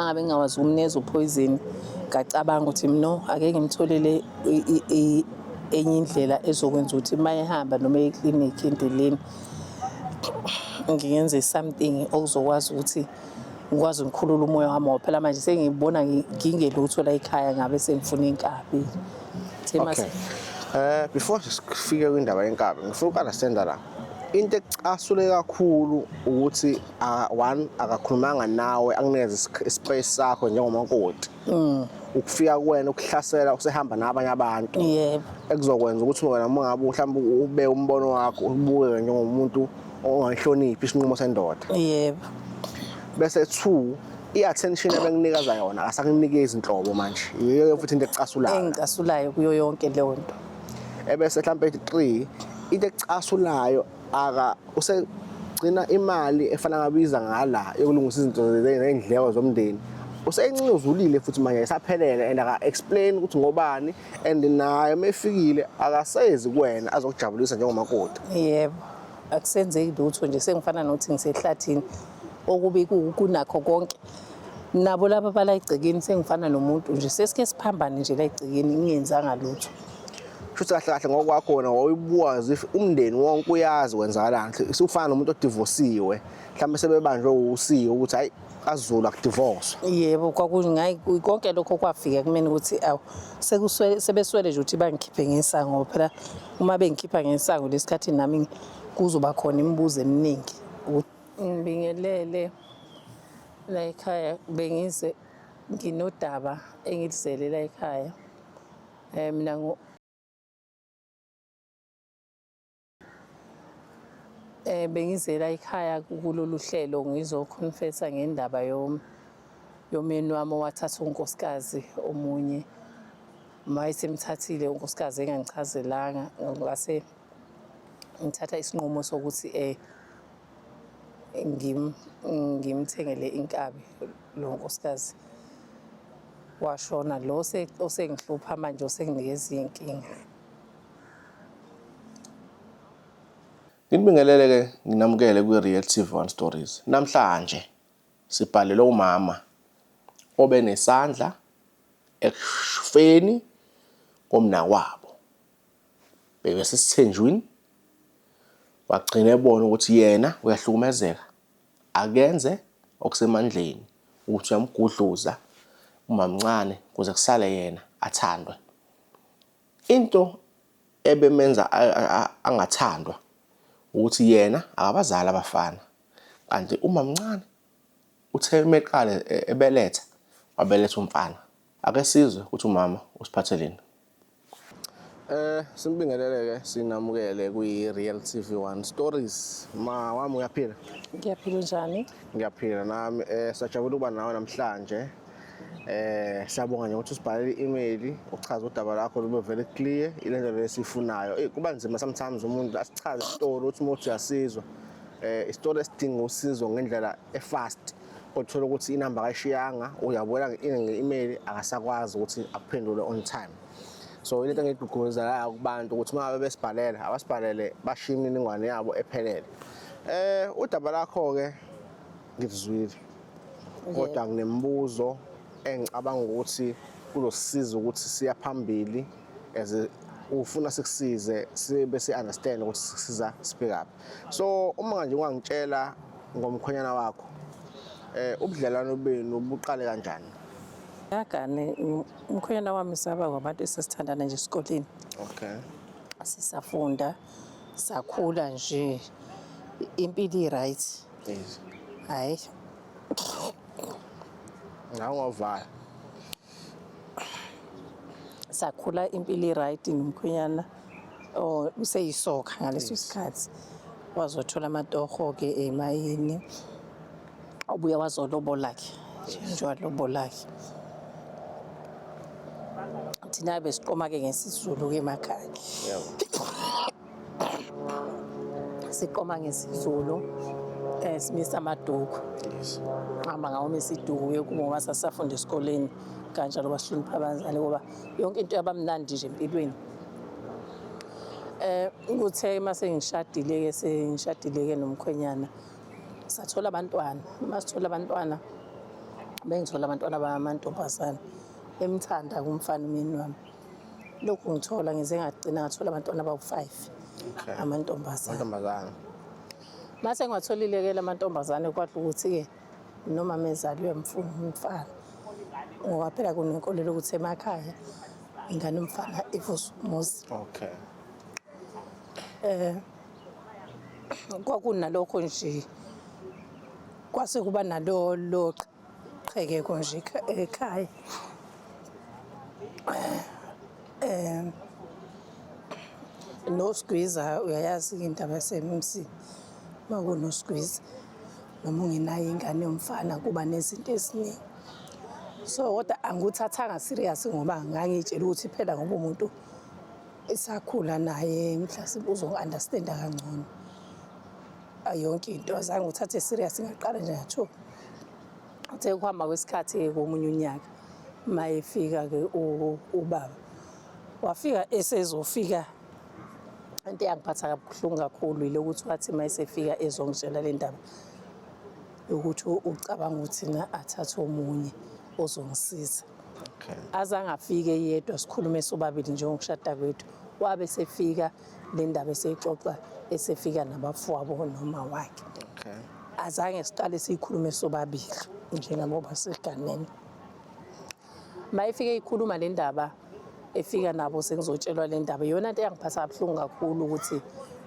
mangabe ngingawazi umnikeza uphoyizeni ngacabanga ukuthi no ake ngimtholele enye indlela ezokwenza ukuthi uma ehamba noma eklinikhi endleleni ngingenze something okuzokwazi ukuthi ngikwazi ngikhulula umoya wami ngoba phela manje sengibona ngingelutho la ekhaya ngabe sengifuna inkabi. Okay. Before sifike kwindaba yenkabi ngifuna uku-understand la into ecasule kakhulu ukuthi one akakhulumanga nawe akunikeze ispace sakho njengomakoti ukufika kuwena ukuhlasela usehamba nabanye abantu Yebo. Ekuzokwenza ukuthi wena uma ngabe mhlawumbe ube umbono wakho ubuke njengomuntu ongahloniphi isinqumo sendoda. Yebo. Bese 2 i-attention ebengikunikeza yona akasakunikeza inhlobo manje yiyo futhi into ecasulayo Engicasulayo kuyo yonke leyo nto. Ebese mhlawumbe 3 into ecasulayo usegcina imali efana ngabiza ngala yokulungisa izinto nezindleko zomndeni useyincuzulile futhi manje isaphelele and aka-explain ukuthi ngobani and naye mefikile akasezi kuwena azokujabulisa njengomakoti. Yebo. Akusenzeki lutho nje sengifana nokuthi ngisehlathini okubi kunakho konke. Nabo laba bala egcekeni sengifana nomuntu nje sesike siphambane nje la egcekeni ngiyenzanga lutho. Futhi kahle ngokwakho wona wayibuka if umndeni wonke uyazi kwenzakalani usufana nomuntu odivosiwe mhlawumbe sebebanjwe usiyo ukuthi hayi kaZulu akudivorce. Yebo kwakungayi konke lokho kwafika kumina ukuthi awu sebeswele nje ukuthi bangikhiphe ngesango phela uma bengikhipha ngesango lesikhathi nami kuzoba khona imibuzo eminingi. Ngibingelele la ekhaya bengize nginodaba engilizele la ekhaya mina bengizela ekhaya kulolu hlelo ngizoconfessa ngendaba yomeni wami owathatha unkosikazi omunye mayisemthathile unkosikazi engangichazelanga ngase ngithatha isinqumo sokuthi ngimthengele inkabi lo nkosikazi washona lo osengihlupha manje osenginikeza inkinga. Ngibingelele nginamukele kwi-Real TV1 Stories. Namhlanje sibhalele umama obenesandla ekufeni komnakwabo. Bese sithenjweni wagcina ebona ukuthi yena uyahlukumezeka akenze okusemandleni ukuthi uyamgudluza umamncane kuze kusale yena athandwe. Into ebemenza angathandwa ukuthi yena akabazali abafana kanti umamncane uthe meqala ebeletha wabeletha umfana. Ake sizwe ukuthi umama usiphatheleni. Simbingelele-ke sinamukele kwi-Real TV1 Stories. Ma wami uyaphila? Ngiyaphila njani? Ngiyaphila nami sajabula ukuba nawe namhlanje. Siyabonga nje ukuthi usibhalele i-email uchaza udaba lakho lube very clear ilendlela lesifunayo. Kuba nzima sometimes umuntu asichaze istory uthi umuntu uyasizwa. Istory esidinga usizo ngendlela efast. Uthola ukuthi inamba kayishiyanga uyabona nge-email akasakwazi ukuthi akuphendule on time. So into engigqugquzela la kubantu ukuthi uma besibhalele abasibhalele bashiya imininingwane yabo ephelele. Udaba lakho ke ngizwile. Kodwa nginembuzo engicabanga ukuthi kuzosiza ukuthi siya phambili ufuna sikusize sibe si-understand ukuthi sikusiza speak up. So uma nje ungangitshela ngomkhonyana wakho ubudlelwano benu buqale kanjani? Yakane umkhonyana wami saba kwabantu esasithandana nje esikoleni. Okay. Sisafunda sakhula nje impilo right. Yes. Hayi. Ngawavala. Sakhula impilo right nomkhonyana useyisoka ngaleso sikhathi. Wazothola amatoho ke emayini. Ubuye wazolobola ke. Nje walobola ke. Thina besiqoma ke ngesizulu ke emakhaya. Yebo. Siqoma ngesizulu simisa amaduku. Yes. Hamba ngawo mesiduku kuba sasafunda esikoleni kanjalo bahlonipha abazali ngoba yonke into yabamnandi nje empilweni. Nguthe mase ngishadile ke nomkhwenyana sathola abantwana. Masithola abantwana bengithola abantwana bamantombazane emthanda kumfana umyeni wami. Lokhu ngithola ngize ngagcina ngathola abantwana abawu-5 amantombazane. Mase ngiwatholile-ke la mantombazane kwathi ukuthi-ke noma mezaliwe mfuna umfana. Ngoba phela kunenkolelo ukuthi emakhaya ingane umfana ivusa umuzi. Okay. Kwakunalokho nje kwase kuba nalo qhekeko nje ekhaya. Nosigwiza uyayazi indaba yasemzini makunosigwiza noma ungenayo ingane yomfana kuba nezinto eziningi. So kodwa angikuthathanga serious ngoba ngangitshela ukuthi phela ngoba umuntu esakhula naye mhlasimbe uzo-understand kangcono yonke into. Azange ngithathe serious ngaqala nje ngatho uthe ukuhamba kwesikhathi komunye unyaka mayefika-ke ubaba wafika esezofika. Into eyangiphatha kabuhlungu kakhulu ile ukuthi wathi mayesefika ezongitshela le ndaba ukuthi ucabanga ukuthi na athathe omunye ozongisiza. Okay. Azange afike yedwa sikhulume sobabili njengokushada kwethu. Wabe sefika le ndaba eseyixoxa esefika nabafowabo noma wakhe. Okay. Azange siqale siyikhulume sobabili njengoba siganene. Mayefike ikhuluma le ndaba efika nabo sengizotshelwa le ndaba iyona into eyangiphatha kabuhlungu kakhulu ukuthi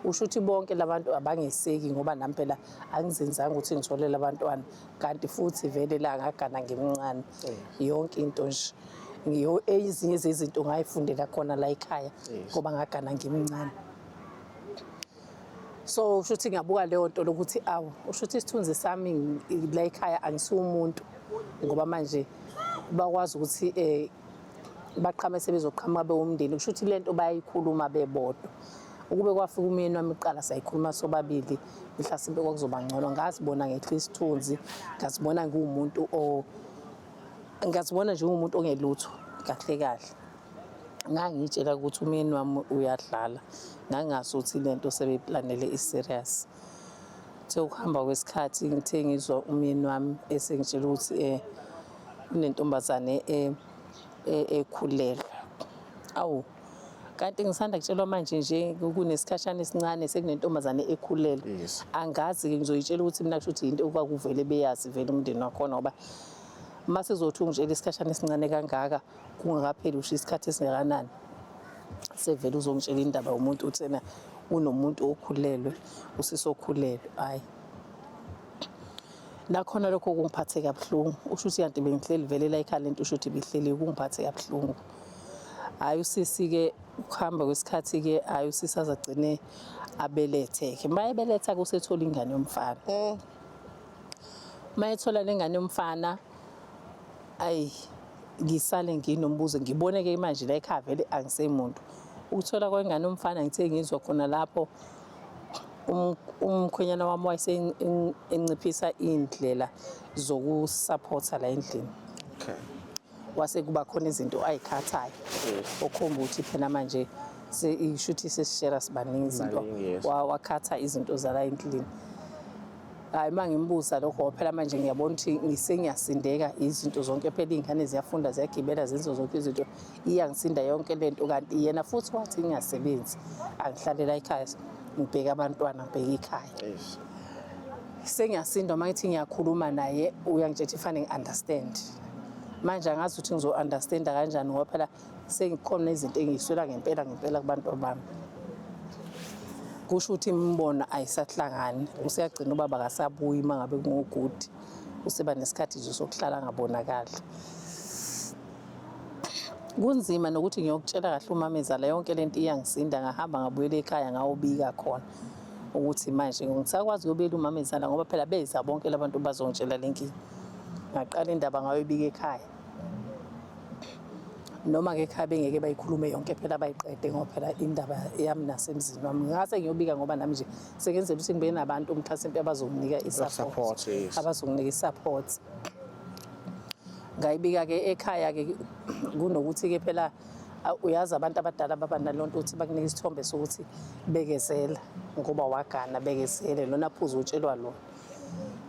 usho ukuthi bonke labantu abangeseki ngoba nami phela angizenzanga ukuthi ngitholele abantwana kanti futhi vele la ngagana ngimncane. Yonke into nje ezinye zezinto ngayifundela khona la ekhaya ngoba ngagana ngimncane. So usho ukuthi ngabuka leyo nto lokuthi awu usho ukuthi isithunzi sami la ekhaya angisumuntu ngoba manje bakwazi ukuthi baqhame sebezoqhamuka bewumndeni. Kusho ukuthi lento bayayikhuluma bebodwa. Ukube kwafika umyeni wami uqala sayikhuluma sobabili mhlasimbe kwakuzoba ngcono. Ngazibona ngehle isithunzi, ngazibona ngumuntu ngazibona nje ngumuntu ongelutho kahle kahle. Ngangitshela ukuthi umyeni wami uyadlala. Ngangasuthi lento sebeplanele iserious. Uthe ukuhamba kwesikhathi ngithe ngizwa umyeni wami esengitshela ukuthi unentombazane ekhulelwe. Awu kanti ngisanda kutshelwa manje nje kunesikhashana esincane sekunentombazane ekhulelwe. Angazi ngizoyitshela ukuthi mina kusho ukuthi into okwakuvele beyazi vele umndeni wakhona ngoba mase uzothi ungitshela isikhashana esincane kangaka kungakapheli usho isikhathi esingakanani sevele uzongitshela indaba yomuntu uthena unomuntu okhulelwe usisokhulelwe. Hayi nakhona lokho kungiphathe kabuhlungu. Usho ukuthi kanti bengihleli vele la ekhaya lento usho ukuthi bihleli kungiphathe kabuhlungu. Hayi usisi-ke ukuhamba kwesikhathi-ke hayi usisi azagcine abelethe-ke. Mayebeletha kusethola ingane yomfana. Mayethola lengane yomfana ayi ngisale nginombuzo ngibone-ke manje la ekhaya vele angisemuntu. Ukuthola kwengane yomfana ngithe ngizwa khona lapho umkhwenyana wami wayesenciphisa indlela zokusupporta la endlini. Okay. Wase kuba khona izinto ayikhathayo okhomba ukuthi phela manje isho ukuthi sesishera sibaningi izinto wakhatha izinto zala endlini. Hayi mangimbuza lokho phela manje ngiyabona ukuthi ngisengiyasindeka izinto zonke phela izingane ziyafunda ziyagibela zenzo zonke izinto iyangisinda yonke lento kanti yena futhi wathi ngiyasebenzi angihlalela ekhaya ngibheka abantwana ngibheka ekhaya. Sengiyasinda mangithi ngiyakhuluma naye uyangitshela ifane ngi-understand. Manje angazi ukuthi ngizo-understanda kanjani ngoba phela sengikhona izinto engiyiswela ngempela kubantu bami. Kusho ukuthi imbona ayisahlangani useyagcina ubaba akasabuyi mangabe kungugudi useba nesikhathi nje sokuhlala ngabonakala. Kunzima nokuthi ngiyokutshela kahle umama ezala yonke lento iyangisinda ngahamba ngabuyela ekhaya ngawubika khona ukuthi manje ngisakwazi ukubuyela umama ezala ngoba phela beza bonke labantu bazongitshela lenkingi. Ngaqala indaba ngayoyibika ekhaya. Noma-ke ekhaya bengeke bayikhulume yonke phela bayiqede ngoba phela indaba yami nasemzini wami. Ngase ngiyobika ngoba nami nje sekenzela ukuthi ngibe nabantu mhlasimpe abazonginika i-support. Abazonginika i-support. Ngayibika-ke ekhaya-ke kunokuthi-ke phela uyazi abantu abadala baba nalonto ukuthi bakunika isithombe sokuthi bekezela ngoba wagana bekezele lona phuzu utshelwa lo.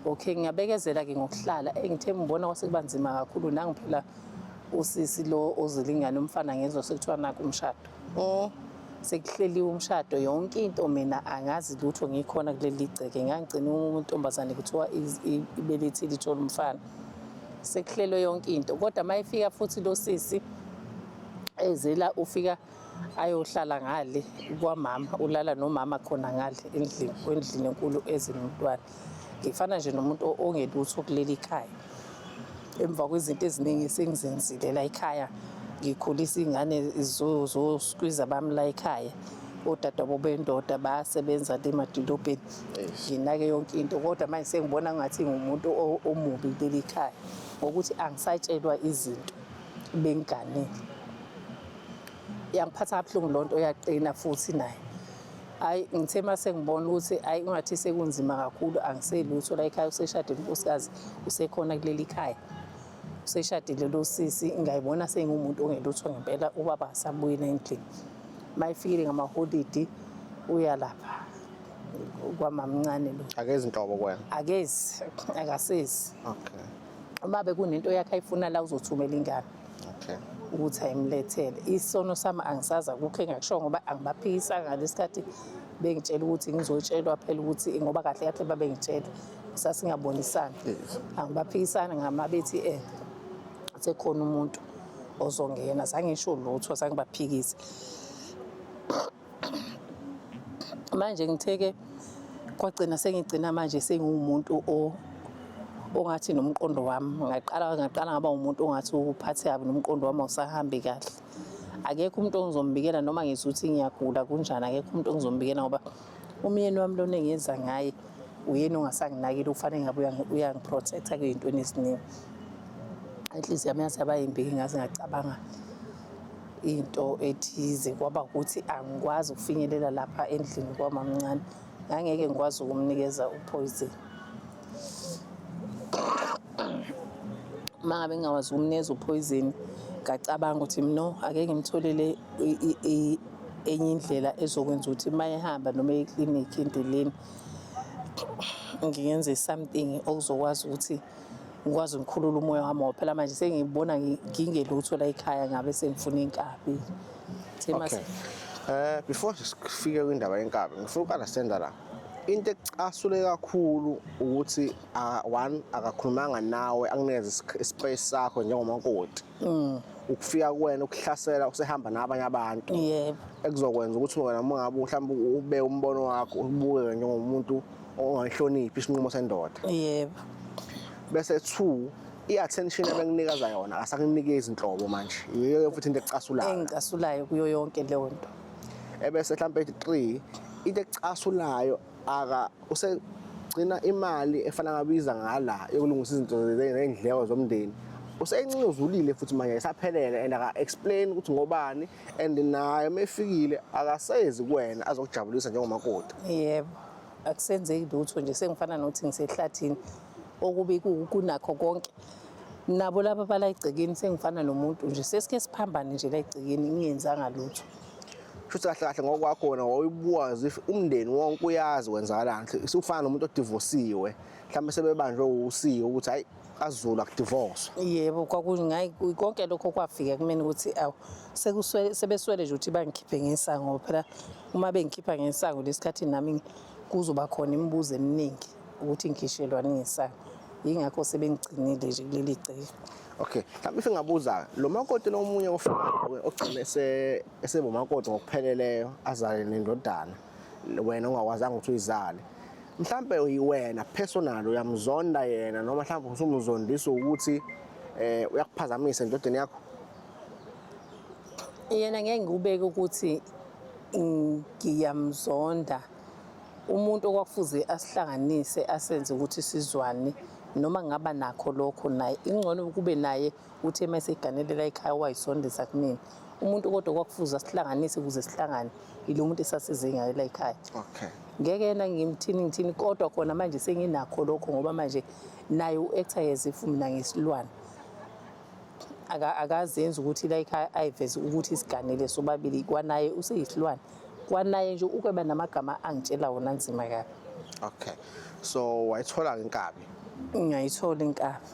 Okay, ngiyabekezela-ke ngokuhlala ngithe ngibona kwasekuba nzima kakhulu nangiphela usisi lo ozilingana umfana ngezwe sekuthiwa nakho umshado. Sekuhleliwe umshado yonke into mina angazi lutho ngikhona kuleli gceke ngangigcina untombazane kuthiwa ibelethile ithola umfana. Sekuhlelwe yonke into kodwa mayifika futhi lo sisi ezela ufika ayohlala ngale kwamama ulala nomama khona ngale endlini enkulu ezinomntwana. Ngifana nje nomuntu ongelutho kuleli khaya. Emva kwezinto eziningi sengizenzile la ekhaya ngikhulisa ingane zosqueeze bami la ekhaya. Odadewabo bendoda bayasebenza emadolobheni. Nginake yonke into kodwa manje sengibona ngathi ngumuntu omubi kuleli khaya ngokuthi angisatshelwa izinto bengiganile. Yangiphatha kabuhlungu lonto yaqina futhi naye. Hayi ngithe mase ngibona ukuthi hayi ungathi sekunzima kakhulu angiselutho la ekhaya useshadile unkosikazi usekhona kuleli khaya. Useshadile lo sisi ngayibona sengumuntu ongelutho ngempela ubaba asabuyela endlini. Mayifikile ngamaholidi uya lapha kwamamncane lo. Akezi inhlobo kwena. Akezi akasezi. Okay. Uma bekunento yakhe ayifuna la uzothumela ingane. Okay. Ukuthi ayimlethele isono sami angisaza kukho engakusho ngoba angibaphikisa ngalesikhathi bengitshela ukuthi ngizotshelwa phela ukuthi ngoba kahle kahle babengitshela sasingabonisana angibaphikisana ngamabethi sekhona umuntu ozongena zange ngisho lutho sangibaphikisa. Manje ngitheke kwagcina sengigcina manje sengumuntu ongathi nomqondo wami ngaqala ngaba umuntu ongathi uphathe kabi nomqondo wami awusahambi kahle. Akekho umuntu ongizombikela noma ngizuthi ngiyagula kunjani akekho umuntu ongizombikela ngoba umyeni wami lona engenza ngaye uyena ongasanginakile ufanele ngabe uyangiprotecta kuyintweni esiningi. Inhliziyo yami yasaba yimbi ngaze ngacabanga into ethize kwaba ukuthi angikwazi ukufinyelela lapha endlini kwamamncane ngangeke ngikwazi ukumnikeza upoison. Mangabe ngingakwazi ukumnikeza upoison ngacabanga ukuthi no ake ngimtholele enye indlela ezokwenza ukuthi mayehamba noma eclinic endleleni ngiyenze something okuzokwazi ukuthi ngikwazi ukukhulula umoya wami phela manje sengibona ngingelutho la ekhaya ngabe sengifuna inkabi. Okay. Before sifike kwindaba yenkabi ngifuna ukunderstand la into ecasule kakhulu ukuthi one akakhulumanga nawe akunikeza ispace sakho njengomakoti. Ukufika kuwena ukuhlasela usehamba nabanye abantu. Yebo. Ekuzokwenza ukuthi wena mangabe mhlawumbe ube umbono wakho ubuke njengomuntu ongahloniphi isinqumo sendoda. Yebo. Bese 2 i-attention ebengikunikeza yona akasakunikeza inhlobo manje. Yiyo futhi into ecasulayo. Engicasulayo kuyo yonke leyo nto. Ebese mhlawumbe 3 into ecasulayo usegcina imali efana ngabiza ngala yokulungisa izinto nezindleko zomndeni. Useyincuzulile futhi manje esaphelele and aka-explain ukuthi ngobani and naye mefikile akasezi kuwena azokujabulisa njengomakoti. Yebo. Akusenzeki lutho nje sengifana nokuthi ngisehlathini okubi kunakho konke. Nabo laba bala egcekeni sengifana nomuntu nje sesike siphambane nje la egcekeni ngiyenzanga lutho. Futhi kahle kahle ngokwakhona wayibuka if umndeni wonke uyazi wenzakalani. Usufana nomuntu odivosiwe mhlawumbe sebebanjwe usiyo ukuthi hayi kaZulu akudivorce. Yebo kwakungayi konke lokho kwafika kumina ukuthi awu sebeswele nje ukuthi bangikhiphe ngesango phela uma bengikhipha ngesango lesikhathi nami kuzoba khona imibuzo eminingi ukuthi ngikhishelwane ngesango. Yingakho sebengigcinile nje kuleli gceke. Okay, mhlawumbe singabuza lo makoti nomunye ofanayo ogcina esebomakoti ngokupheleleyo azale nendodana wena ungakwazanga ukuthi uyizale. Mhlawumbe uyiwena personal uyamzonda yena noma mhlawumbe usumzondisa ukuthi uyakuphazamisa endodeni yakho. Yena ngeke ngubeke ukuthi ngiyamzonda. Umuntu okwakufuze asihlanganise asenze ukuthi sizwane noma ngaba nakho lokho naye ingcono ukube naye uthe mase iganelela ekhaya wayisondeza kumina. Umuntu kodwa kwakufuza asihlanganise ukuze sihlangane ilo muntu esasize ngayo la ekhaya. Okay. Ngeke yena ngimthini kodwa khona manje senginakho lokho ngoba manje naye uactor as if mina ngisilwane. Akazenza ukuthi la ekhaya ayiveze ukuthi isiganele sobabili kwanaye useyisilwane. Kwanaye nje ukube namagama angitshela wona nzima kabi. Okay. So wayithola inkabi. ngiyayithola inkabi.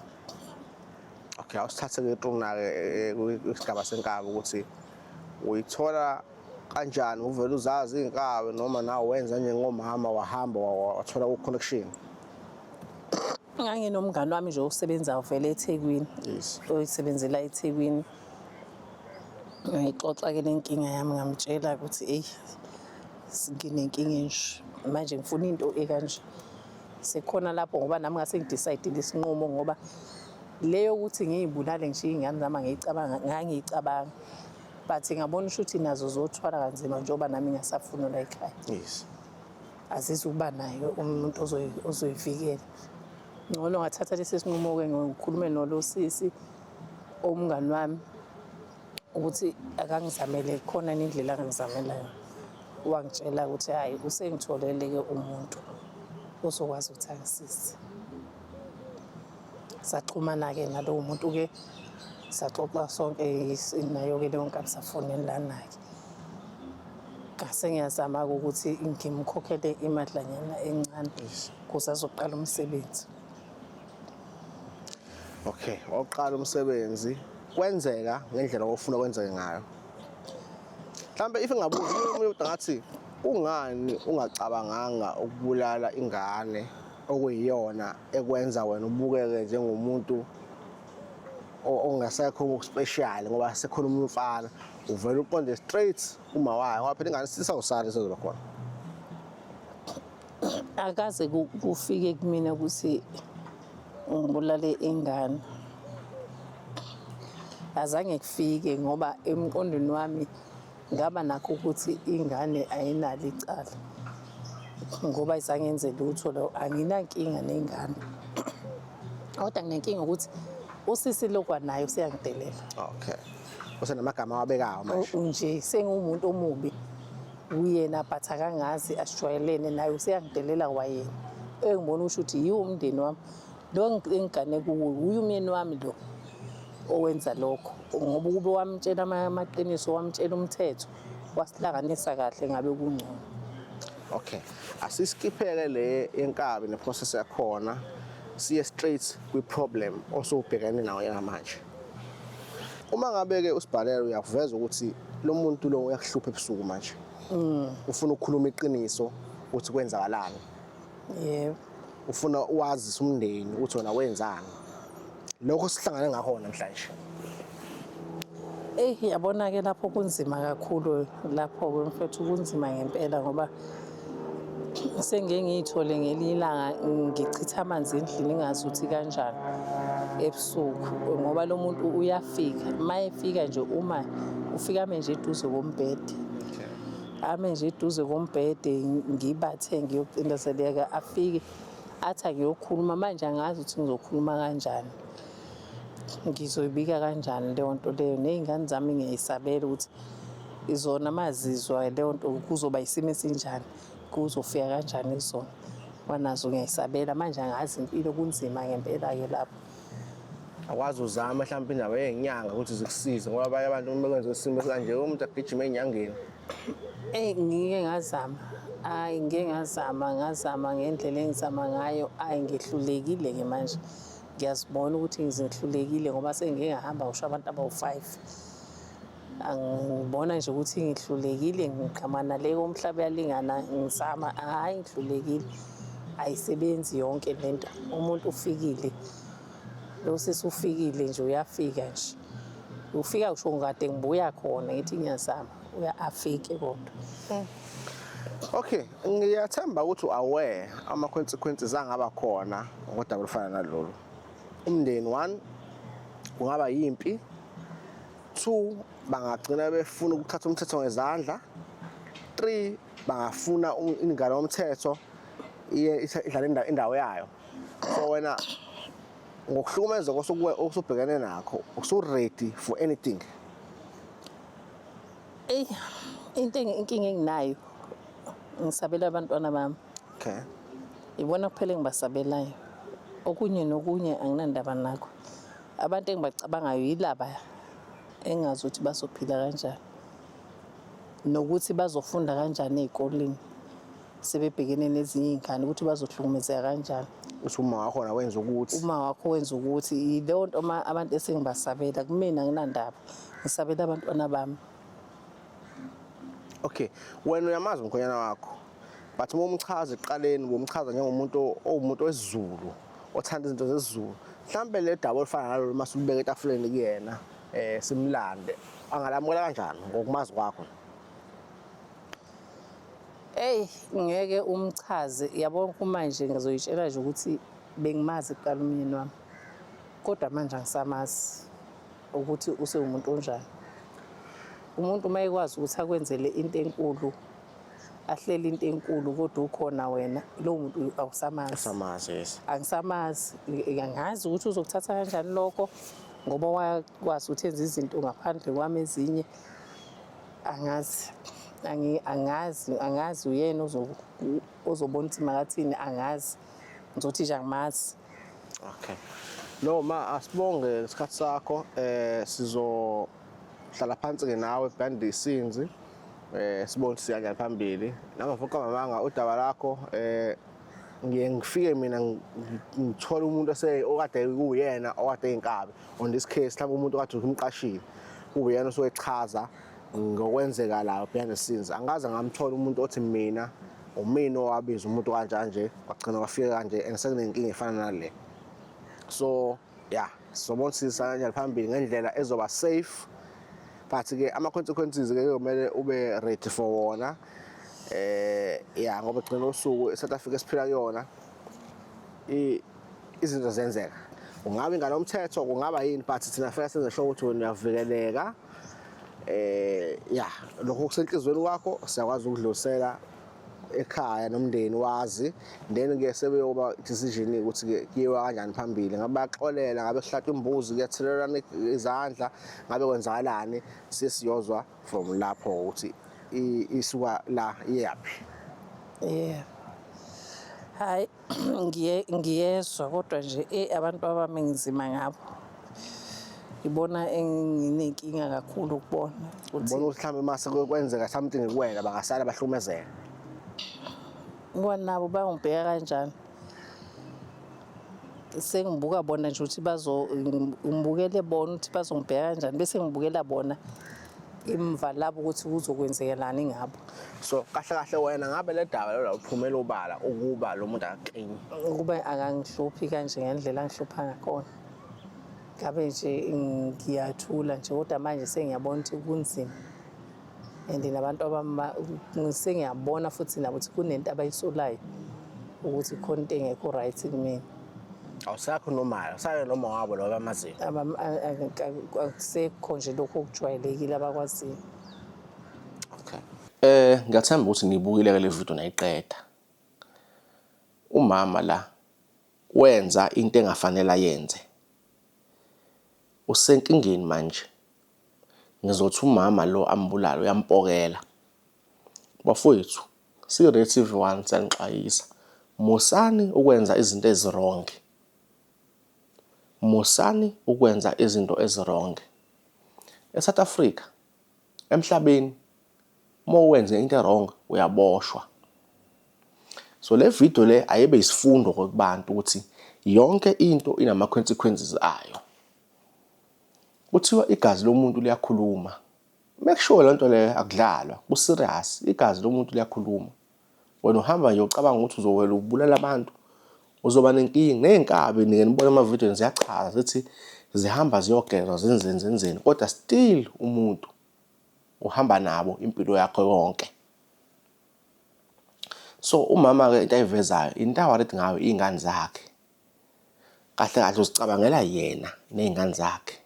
Okay, awusithathe-ke Quna-ke kwisigaba senkabi ukuthi uyithola kanjani, uvele uzazi iy'nkabi noma nawe wenza njengomama wahamba wathola ku-connection? Nganginomngani wami nje osebenzayo vele eThekwini. Yes. Oyisebenzela eThekwini. Ngixoxa-ke lenkinga yami ngamtshela ukuthi eyi nginenkinga enje manje ngifuna into ekanje. Sekhona lapho ngoba nami ngase ngidecide isinqumo ngoba leyo ukuthi ngiyibulale ngishiye iy'ngane zami ngangiyicabanga. But ngabona ukuthi nazo zothwala kanzima njengoba nami ngasafuna la ekhaya. Yes. Azizukuba nayo umuntu ozoyivikela. Ngcono ngathatha lesi sinqumo-ke ngikhulume nolosisi omngani wami ukuthi akangizamele khona indlela angizamela yona. Wangitshela ukuthi hayi usengitholele-ke umuntu ozokwazi ukuthi angisize. Saxhumana-ke nalowo muntu-ke saxoxa sonke nayo-ke leyo nkabi safonelana-ke. Ngase ngiyazama-ke ukuthi ngimkhokhele imadlanyana encane ukuze azoqala umsebenzi. Okay, oqala umsebenzi kwenzeka ngendlela ofuna kwenzeke ngayo. Mhlambe if ngabuza umuntu ngathi ungani ungacabanganga ukubulala ingane okuyiyona ekwenza wena ubukeke njengomuntu ongasekho special ngoba sekhona umfana uvela uqonde straight uma wayo ngoba phela ingane sisawusala sezoba khona. Akaze kufike kumina ukuthi ngibulale ingane. Azange kufike ngoba emqondweni wami ngaba nakho ukuthi ingane ayinalo icala. Ngoba isangenze lutho lo anginankinga nengane. Kodwa nginenkinga ukuthi usisi lokwa nayo siyangidelela. Okay. Usenamagama wabekayo manje. Nje sengumuntu omubi. Uyena but akangazi asijwayelene naye useyangidelela kwayena. Engibona ukuthi yiwo umndeni wami. Lo ngingane kuwo uyu umyeni wami lo owenza lokho ngoba kube wamtshela amaqiniso wamtshela umthetho wasihlanganisa kahle ngabe kungcono. Okay, asisikiphele le inkabi neprocess yakhona siye straight kwi-problem osubhekene nayo ngamanje. Uma ngabe-ke usibhalele uyakuveza ukuthi lo muntu lo uyakuhlupha ebusuku manje. Ufuna ukukhuluma iqiniso ukuthi kwenzakalani. Yebo. Ufuna uwazisa umndeni ukuthi wena wenzani. Lokho sihlangane ngakho namhlanje. Yabona-ke lapho kunzima kakhulu lapho-ke mfethu kunzima ngempela ngoba sengike ngiyithole ngelinye ilanga ngichitha amanzi endlini ngazi ukuthi kanjani ebusuku ngoba lo muntu uyafika mayefika nje uma ufika ame nje eduze kombhede. Ame nje eduze kombhede ngibathe ngiyocindezeleka afike athi ngiyokhuluma manje angazi ukuthi ngizokhuluma kanjani. Ngizoyibika kanjani leyo nto leyo nezingane zami ngiyayisabela ukuthi izona mazizwa leyo nto kuzoba isimo esinjani kuzofika kanjani kuzona. Wanazo ngiyayisabela manje angazi impilo kunzima ngempela-ke lapho. Akwazi uzama mhlawumbe indaba yenyanga ukuthi zikusize ngoba abanye abantu uma bekwenza isimo kanje umuntu agijima enyangeni. Ngike ngazama. Ngike ngazama ngendlela engizama ngayo. Ngihlulekile-ke manje. Ngiyazibona ukuthi ngizihlulekile ngoba sengike ngahamba usho abantu abawu5. Angibona nje ukuthi ngihlulekile ngiqhamana le komhlaba yalingana ngizama ngihlulekile. Ayisebenzi yonke lento. Umuntu ufikile. Lo sisi ufikile nje uyafika nje. Ufika usho ngade ngibuya khona ngithi ngiyazama afike kodwa. Okay, ngiyathemba ukuthi aware ama-consequences angaba khona ngodaba olufana nalolu. Umndeni 1 kungaba yimpi. 2 bangagcina befuna ukuthatha umthetho ngezandla. 3 bangafuna ingane yomthetho idlala indawo yayo. So wena ngokuhlukumeza osubhekene nakho usu-ready for anything. Inkinga enginayo ngisabela abantwana bami. Okay. Ibona kuphela engibasabelayo. Okunye nokunye anginandaba nakho. Abantu engibacabangayo yilaba engazi ukuthi bazophila kanjani. Nokuthi bazofunda kanjani ezikoleni. Sebebhekene nezinye izingane ukuthi bazohlukumezeka kanjani. uthi uma wakhona wenza ukuthi uma wakho wenza ukuthi leyo nto abantu esengibasabela kumina nginandaba ngisabela abantwana bami. okay wena uyamazi umkhonyana wakho but uma umchaza ekuqaleni bomchaza njengomuntu owumuntu wesiZulu othanda izinto zesiZulu mhlambe le daba olufana nalolu mase ulibeka etafuleni kuyena simlande angalamukela kanjani ngokumazi kwakho? Ngeke umchaze yabona kumanje ngizoyitshela nje ukuthi bengimazi kuqala umyeni wami kodwa manje angisamazi ukuthi usewumuntu onjani. Umuntu uma ekwazi ukuthi akwenzele into enkulu ahlele into enkulu kodwa ukhona wena lowo muntu awusamazi. Yes. Angisamazi angazi ukuthi uzokuthatha kanjani lokho ngoba wakwazi ukuthi enze izinto ngaphandle kwami ezinye angazi. Angazi uyena ozobona ukuthi makathini angazi ngizothi nje angimazi. Okay. Noma asibonge isikhathi sakho sizohlala phansi ke nawe behind the scenes sibone siya phambili namavuka mamanga udaba lakho ngiye ngifike mina ngithola umuntu okade kuyena okade eyinkabi on this case mhlawumbe umuntu okade umqashile uyena osoyichaza ngokwenzeka la behind the scenes angaze ngamthola umuntu othi mina umina owabiza umuntu kanjani nje kwagcina kwafika kanje and sekunenkinga efana nale. So yeah sobona sisanya phambili ngendlela ezoba safe but ke ama consequences ke kumele ube ready for wona yeah ngoba gcina usuku eSouth Africa esiphila kuyona izinto zenzeka ungabe ingane umthetho kungaba yini but thina fika senze sure ukuthi wena uyavikeleka yeah lokho kusenhlizweni kwakho siyakwazi ukudlulisela ekhaya nomndeni wazi then ke sebeyoba decision ukuthi kuyiwa kanjani phambili ngabe baxolela ngabe kuhlatshwa imbuzi kuyathelelana izandla ngabe kwenzakalani sesiyozwa from lapho ukuthi isuka la iyapi. Hayi ngiyezwa kodwa nje abantu abami ngizima ngabo ngibona enginenkinga kakhulu ukubona ukuthi mhlawumbe mase kwenzeka something kuwena bangasala bahlumezeka. Nabo bangibheka kanjani sengibuka bona nje ukuthi ngibukele bona ukuthi bazongibheka kanjani bese ngibukela bona imva labo ukuthi kuzokwenzekelani ngabo. So kahle wena ngabe le daba lo uphumela ubala ukuba lo muntu akaqini ukuba akangihluphi kanje ngendlela angihlupha ngakhona ngabe nje ngiyathula nje kodwa manje sengiyabona ukuthi kunzima and nabantu sengiyabona futhi nabo ukuthi kunento abayisolayo ukuthi khona into engekho right kumina. Awusakho normal sayo noma wabo lo bamazinyo akusekho nje lokho okujwayelekile abakwaziyo. Okay. Ngiyathemba ukuthi ngibukile le video nayiqeda. Umama la wenza into engafanele ayenze. Usenkingeni manje. Ngizothi umama lo ambulala uyampokela. Bafowethu, si-Relative One sanixwayisa. Musani ukwenza izinto ezirong. Musani ukwenza izinto ezirong. ESouth Africa, emhlabeni, uma wenze into wrong uyaboshwa. So le video le ayibe isifundo kubantu ukuthi yonke into inama consequences ayo. Kuthiwa igazi lomuntu liyakhuluma. Make sure lento le akudlalwa, ku serious, igazi lomuntu liyakhuluma. Wena uhamba nje ucabanga ukuthi uzowela ubulala abantu, uzoba nenkinga nenkabi nike nibona ama video ziyachaza zithi zihamba ziyogezwa zenzeni kodwa still umuntu uhamba nabo impilo yakho yonke. So umama ke into ayivezayo into aworried ngayo izingane zakhe. Kahle uzicabangela yena nezingane zakhe.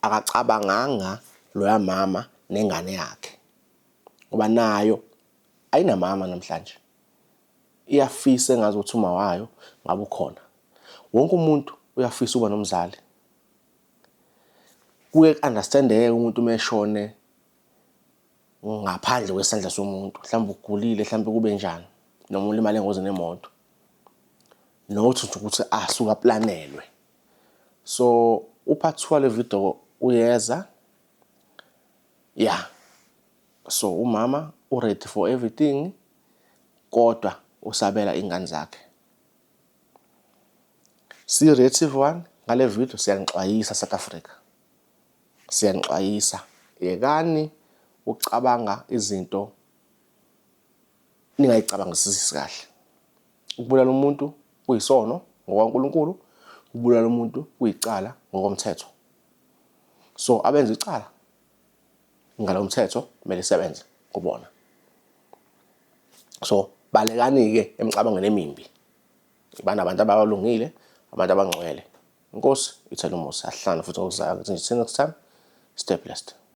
Akacabanganga loya mama nengane yakhe. Ngoba nayo ayinamama namhlanje. Iyafisa engazi ukuthi uma wayo ngabe ukhona. Wonke umuntu uyafisa uba nomzali. Kuye understandeke umuntu umeshone ngaphandle kwesandla somuntu. Mhlawumbe ugulile, mhlawumbe kube njani. Noma ulimale engozini yemoto. Nokuthi ukuthi asuka planelwe. So upart 2 le video uyeza. Yeah. So umama ready for everything kodwa usabela ingane zakhe. Si-Reactive 1 ngale video siyanixwayisa South Africa. Siyanixwayisa. Yekani ukucabanga izinto ningayicabangisisi kahle. Ukubulala umuntu kuyisono ngokwaNkulunkulu, ukubulala umuntu kuyicala ngokomthetho. So abenza icala ngalo mthetho kumele isebenze kubona. So balekani-ke emicabangweni emimbi. Abantu abalungile, abantu abangcwele. Inkosi ithele umusa. Asihlangane futhi ngokuzayo. Until next time, stay blessed.